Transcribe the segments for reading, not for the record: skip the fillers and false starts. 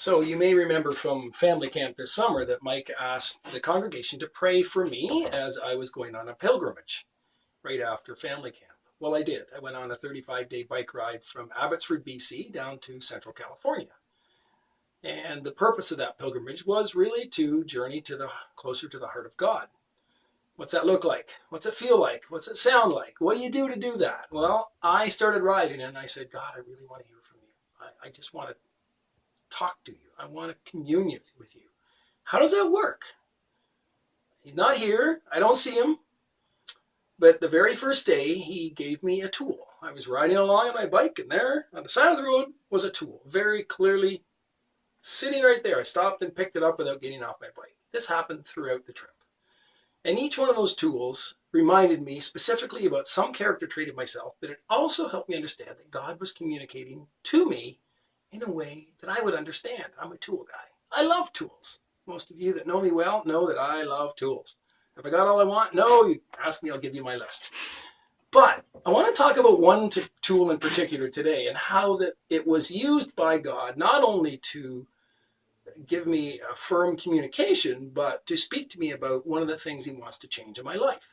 So you may remember from family camp this summer that Mike asked the congregation to pray for me as I was going on a pilgrimage right after family camp. Well, I did. I went on a 35-day bike ride from Abbotsford, BC down to Central California. And the purpose of that pilgrimage was really to journey to the closer to the heart of God. What's that look like? What's it feel like? What's it sound like? What do you do to do that? Well, I started riding and I said, God, I really want to hear from you. I just want to talk to you. I want to commune with you. How does that work? He's not here. I don't see him. But the very first day, he gave me a tool. I was riding along on my bike, and there on the side of the road was a tool, very clearly sitting right there. I stopped and picked it up without getting off my bike. This happened throughout the trip. And each one of those tools reminded me specifically about some character trait of myself, but it also helped me understand that God was communicating to me in a way that I would understand. I'm a tool guy. I love tools. Most of you that know me well know that I love tools. Have I got all I want? No, you ask me, I'll give you my list. But I want to talk about one tool in particular today and how that it was used by God not only to give me a firm communication, but to speak to me about one of the things he wants to change in my life.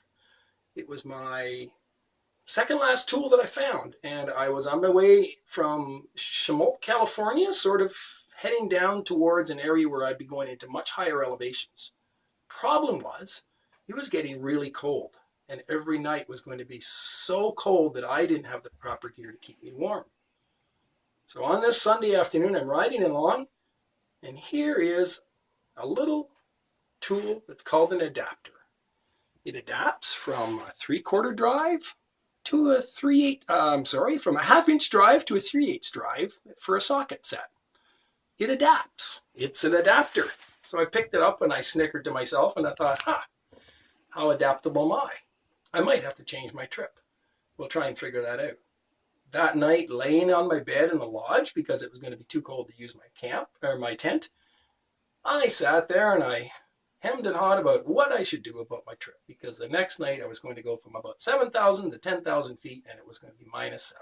It was my second last tool that I found, and I was on my way from Chemult, California, sort of heading down towards an area where I'd be going into much higher elevations. Problem was, it was getting really cold, and every night was going to be so cold that I didn't have the proper gear to keep me warm. So on this Sunday afternoon, I'm riding along, and here is a little tool that's called an adapter. It adapts from a 3/4 drive to a from a 1/2-inch drive to a 3/8 drive for a socket set. It adapts. It's an adapter. So I picked it up and I snickered to myself and I thought, how adaptable am I? I might have to change my trip. We'll try and figure that out. That night, laying on my bed in the lodge because it was going to be too cold to use my tent, I sat there and I hemmed and hawed about what I should do about my trip, because the next night I was going to go from about 7,000 to 10,000 feet and it was going to be -7.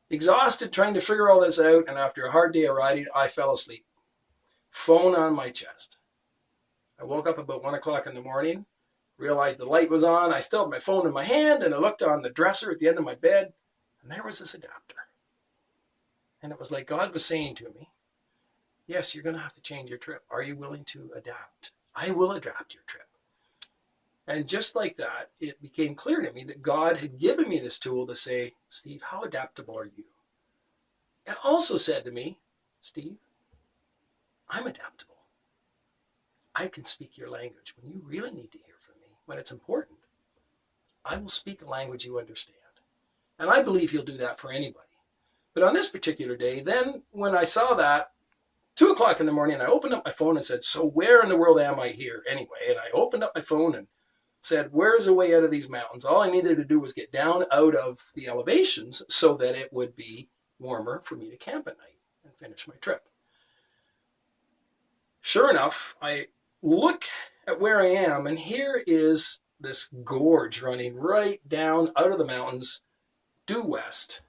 Exhausted trying to figure all this out, and after a hard day of riding, I fell asleep. Phone on my chest. I woke up about 1 o'clock in the morning, realized the light was on. I still had my phone in my hand, and I looked on the dresser at the end of my bed, and there was this adapter. And it was like God was saying to me, yes, you're going to have to change your trip. Are you willing to adapt? I will adapt your trip. And just like that, it became clear to me that God had given me this tool to say, Steve, how adaptable are you? It also said to me, Steve, I'm adaptable. I can speak your language when you really need to hear from me, when it's important. I will speak a language you understand. And I believe he'll do that for anybody. But on this particular day, then when I saw that, 2 o'clock in the morning, I opened up my phone and said, so where in the world am I here anyway? And I opened up my phone and said, where's the way out of these mountains? All I needed to do was get down out of the elevations so that it would be warmer for me to camp at night and finish my trip. Sure enough, I look at where I am, and here is this gorge running right down out of the mountains, due west,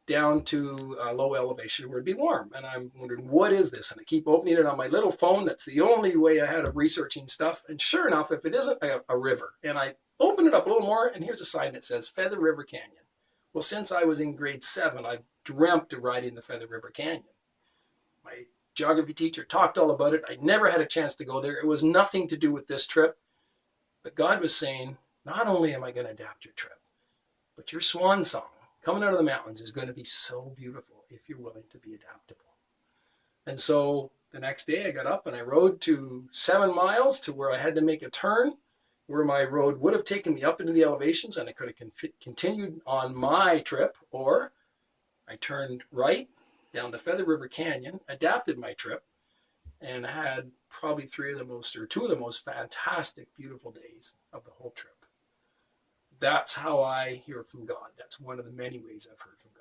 down to a low elevation where it'd be warm. And I'm wondering, what is this? And I keep opening it on my little phone. That's the only way I had of researching stuff. And sure enough, if it isn't a river, and I open it up a little more, and here's a sign that says Feather River Canyon. Well, since I was in grade 7, I dreamt of riding the Feather River Canyon. My geography teacher talked all about it. I never had a chance to go there. It was nothing to do with this trip. But God was saying, not only am I going to adapt your trip, but your swan song coming out of the mountains is going to be so beautiful if you're willing to be adaptable. And so the next day I got up and I rode to 7 miles to where I had to make a turn, where my road would have taken me up into the elevations and I could have continued on my trip, or I turned right down the Feather River Canyon, adapted my trip, and had probably 2 of the most fantastic, beautiful days of the whole trip. That's how I hear from God. That's one of the many ways I've heard from God.